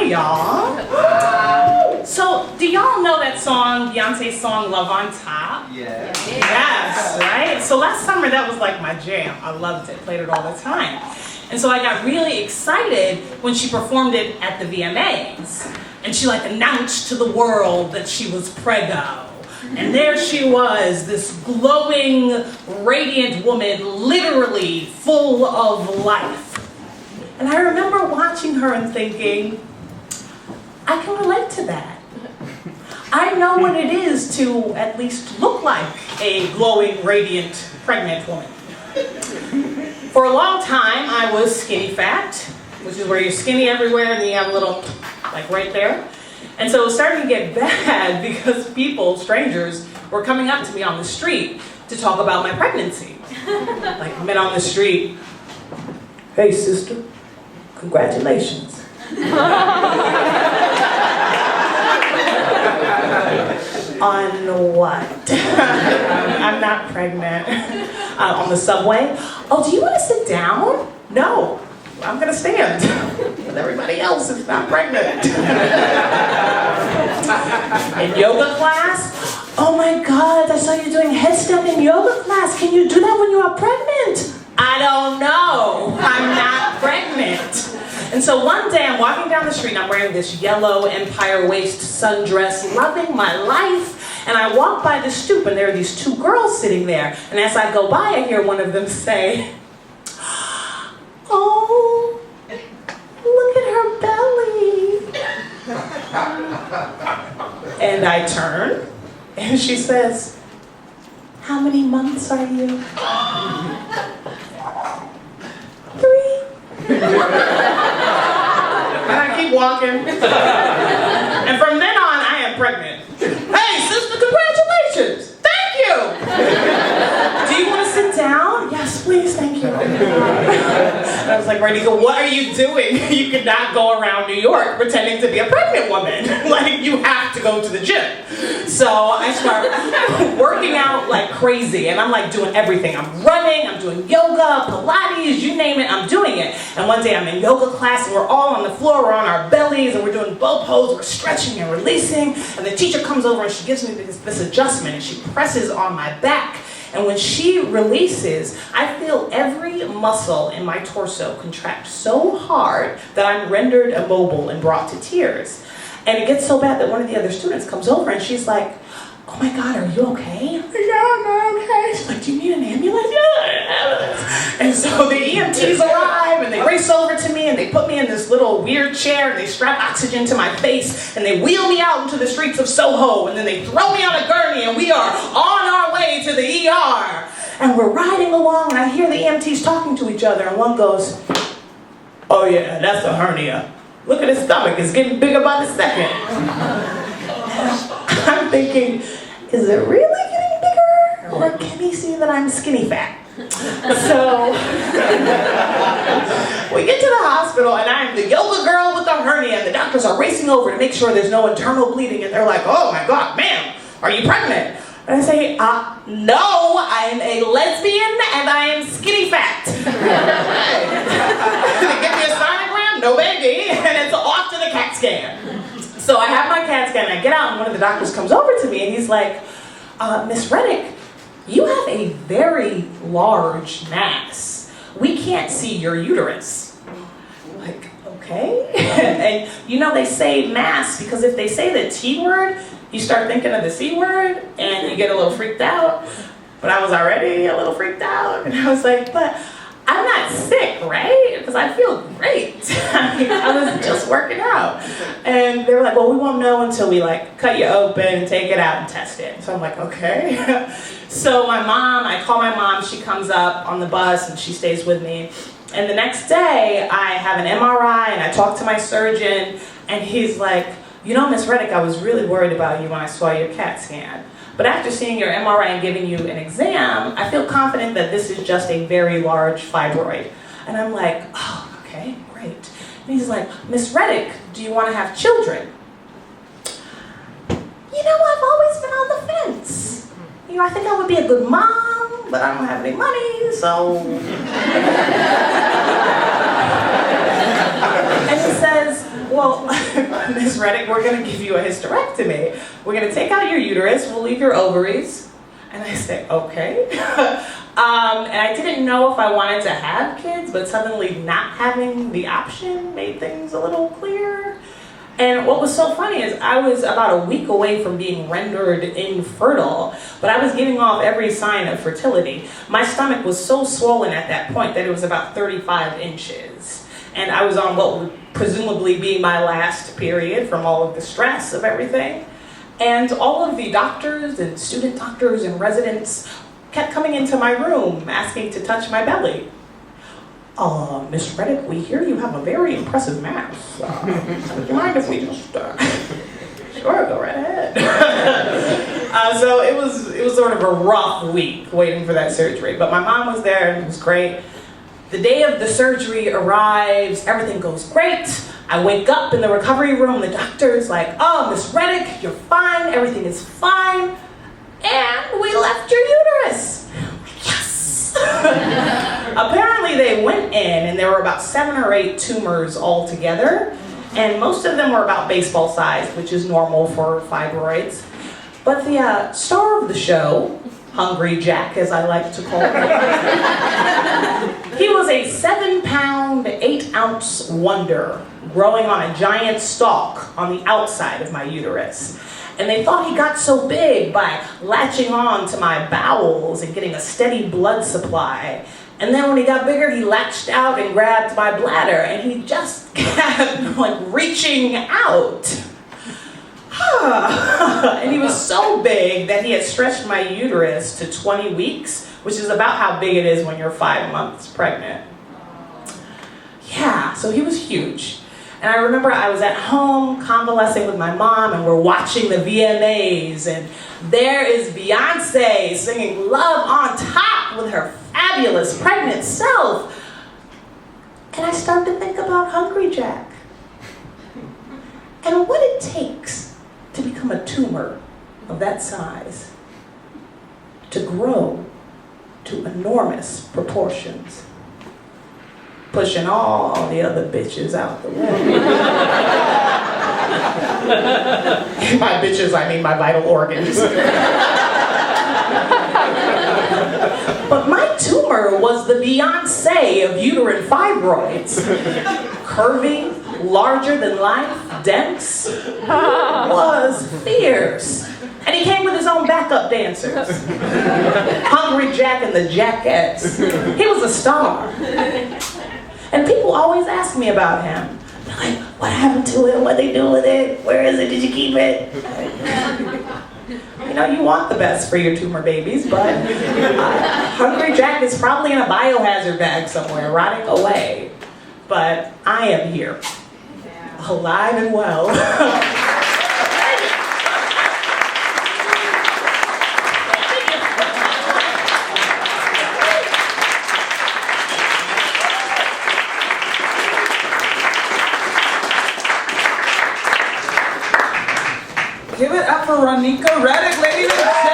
y'all. So, do y'all know that song, Beyonce's song, Love on Top? Yeah. Yes, right? So last summer, that was like my jam. I loved it, played it all the time. And so I got really excited when she performed it at the VMAs. And she like announced to the world that she was preggo. And there she was, this glowing, radiant woman, literally full of life. And I remember watching her and thinking, I can relate to that. I know what it is to at least look like a glowing, radiant, pregnant woman. For a long time, I was skinny fat, which is where you're skinny everywhere and you have a little, like right there. And so it was starting to get bad because people, strangers, were coming up to me on the street to talk about my pregnancy. Like men on the street, hey sister, congratulations. On what? I'm not pregnant. On the subway? Oh, do you want to sit down? No, I'm gonna stand. With everybody else is not pregnant. In yoga class? Oh my God, I saw you doing headstand in yoga class. Can you do that when you are pregnant? I don't know. I'm not pregnant. And so one day I'm walking down the street and I'm wearing this yellow empire waist sundress, loving my life. And I walk by the stoop and there are these two girls sitting there. And as I go by, I hear one of them say, oh, look at her belly. And I turn and she says, how many months are you? 3. And I keep walking. And from then on, I am pregnant. Hey, sister, congratulations. Thank you. Do you want to sit down? Yes, please, thank you. And I was like, Ronica, what are you doing? You cannot go around New York pretending to be a pregnant woman. Like, you have to go to the gym. So I start working out like crazy, and I'm like doing everything. I'm running, I'm doing yoga, Pilates, you name it, I'm doing it. And one day I'm in yoga class, and we're all on the floor, we're on our bellies, and we're doing bow pose, we're stretching and releasing, and the teacher comes over and she gives me this adjustment, and she presses on my back. And when she releases, I feel every muscle in my torso contract so hard that I'm rendered immobile and brought to tears. And it gets so bad that one of the other students comes over and she's like, oh my God, are you okay? I'm like, yeah, I'm okay. She's like, do you need an ambulance? Yeah, an ambulance. And so the EMTs arrive and they race over to me and they put me in this little weird chair and they strap oxygen to my face and they wheel me out into the streets of Soho and then they throw me on a gurney and we are on our way to the ER. And we're riding along and I hear the EMTs talking to each other and one goes, oh yeah, that's a hernia. Look at his stomach, it's getting bigger by the second. I'm thinking, is it really getting bigger? Or can he see that I'm skinny fat? So, we get to the hospital and I'm the yoga girl with the hernia and the doctors are racing over to make sure there's no internal bleeding and they're like, oh my God, ma'am, are you pregnant? And I say, no, I'm a lesbian and I am skinny fat. They give me a sonogram, no baby, and it's off to the CAT scan. So I have my CAT scan, and I get out, and one of the doctors comes over to me, and he's like, Miss Reddick, you have a very large mass. We can't see your uterus. I'm like, okay. And you know, they say mass because if they say the T word, you start thinking of the C word, and you get a little freaked out. But I was already a little freaked out, and I was like, but I'm not sick, right? Because I feel great. I was just working out. And they were like, well, we won't know until we like cut you open, take it out and test it. So I'm like, okay. So I call my mom, she comes up on the bus and she stays with me. And the next day I have an MRI and I talk to my surgeon and he's like, you know, Miss Reddick, I was really worried about you when I saw your CAT scan. But after seeing your MRI and giving you an exam, I feel confident that this is just a very large fibroid. And I'm like, oh, okay, great. And he's like, Miss Reddick, do you want to have children? You know, I've always been on the fence. You know, I think I would be a good mom, but I don't have any money, so. And he says, well, Miss Reddick, we're gonna give you a hysterectomy. We're gonna take out your uterus, we'll leave your ovaries. And I said, okay. And I didn't know if I wanted to have kids, but suddenly not having the option made things a little clearer. And what was so funny is I was about a week away from being rendered infertile, but I was giving off every sign of fertility. My stomach was so swollen at that point that it was about 35 inches. And I was on what would presumably be my last period from all of the stress of everything. And all of the doctors and student doctors and residents kept coming into my room asking to touch my belly. Miss Reddick, we hear you have a very impressive mass. Would you mind if we just, sure, go right ahead. So it was sort of a rough week waiting for that surgery, but my mom was there and it was great. The day of the surgery arrives, everything goes great. I wake up in the recovery room, the doctor's like, oh, Miss Reddick, you're fine, everything is fine, and we left your uterus. Yes! Apparently they went in and there were about 7 or 8 tumors all together, and most of them were about baseball sized, which is normal for fibroids. But the star of the show, Hungry Jack, as I like to call him, he was a 7-pound, 8-ounce wonder growing on a giant stalk on the outside of my uterus. And they thought he got so big by latching on to my bowels and getting a steady blood supply. And then when he got bigger, he latched out and grabbed my bladder, and he just kept like reaching out. And he was so big that he had stretched my uterus to 20 weeks, which is about how big it is when you're 5 months pregnant. Yeah, so he was huge. And I remember I was at home convalescing with my mom, and we're watching the VMAs, and there is Beyonce singing Love on Top with her fabulous pregnant self. And I started to think about Hungry Jack and what it takes to become a tumor of that size, to grow to enormous proportions, pushing all the other bitches out the way. By bitches, I mean my vital organs. But my tumor was the Beyonce of uterine fibroids. Curvy, larger than life, dense, was fierce. And he came with his own backup dancers. Hungry Jack and the Jackettes. He was a star. And people always ask me about him. They're like, what happened to it? What they do with it? Where is it? Did you keep it? You know, you want the best for your tumor babies, but Hungry Jack is probably in a biohazard bag somewhere, rotting away. But I am here, alive and well. Give it up for Ronica Reddick, ladies and gentlemen.